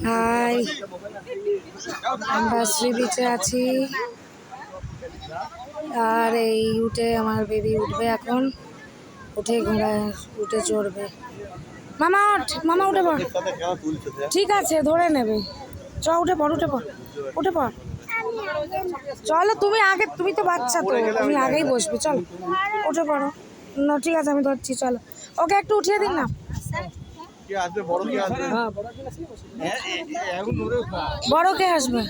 High, আমরা শ্রী বিচে আছি আর এই উঠে আমার বেবি উঠবে এখন, উঠে ঘোড়ায় উঠে চড়বে। মামা ওঠ, মামা উঠে পড়। ঠিক আছে, ধরে নেবে। চ উঠে পড়, উঠে পড়, উঠে পড়। চলো তুমি আগে, তুমি তো বাচ্চা, তো তুমি আগেই বসবে। চলো উঠে পড়ো। না ঠিক আছে, আমি ধরছি। চলো ওকে একটু উঠিয়ে দিন না। বড় কে আসবে?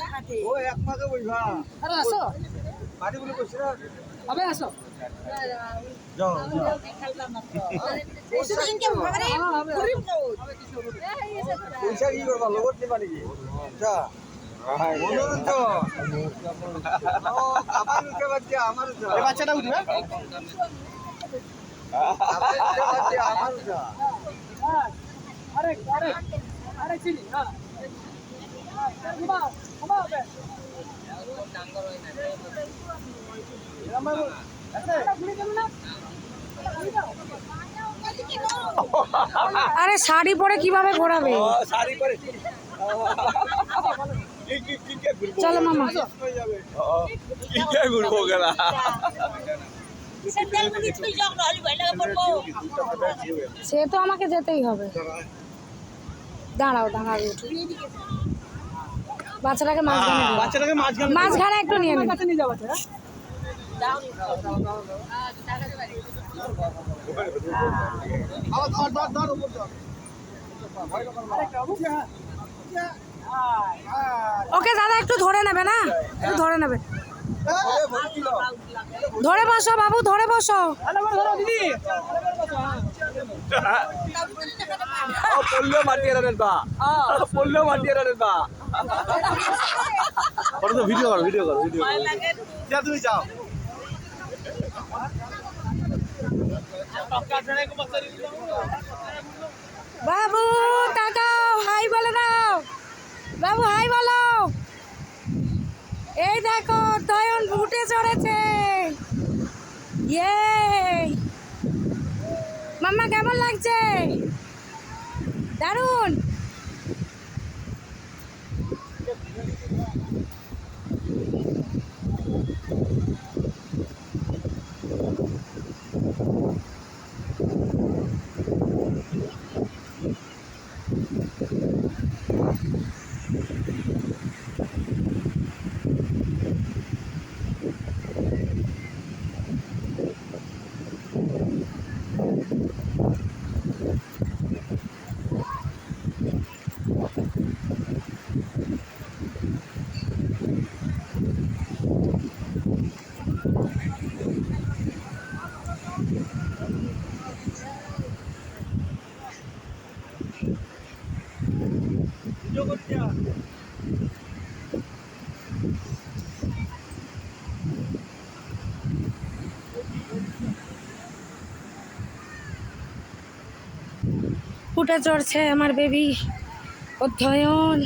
বাচ্চাটা উঠবে। আরে শাড়ি পরে কিভাবে ঘোরাবে? চলো মামা। সে তো আমাকে যেতেই হবে। দাঁড়াও দাঁড়াও, উঠো। বাচ্চাটাকে মাঝখানে একটু নিয়ে নিন। ওকে দাদা একটু ধরে নেবে না, একটু ধরে নেবে। ধরে বসো বাবু, ধরে বসো। ভিডিও করো, ভিডিও করো, ভিডিও তুমি যাও। বাবু তাকাও, হাই বলে দাও। বাবু হাই বলো। এই দেখো তয়ন উঠে চড়েছে। ইয়ে মাম্মা কেমন লাগছে? দারুন। উঠে চড়ছে আমার বেবি অধ্যয়ন।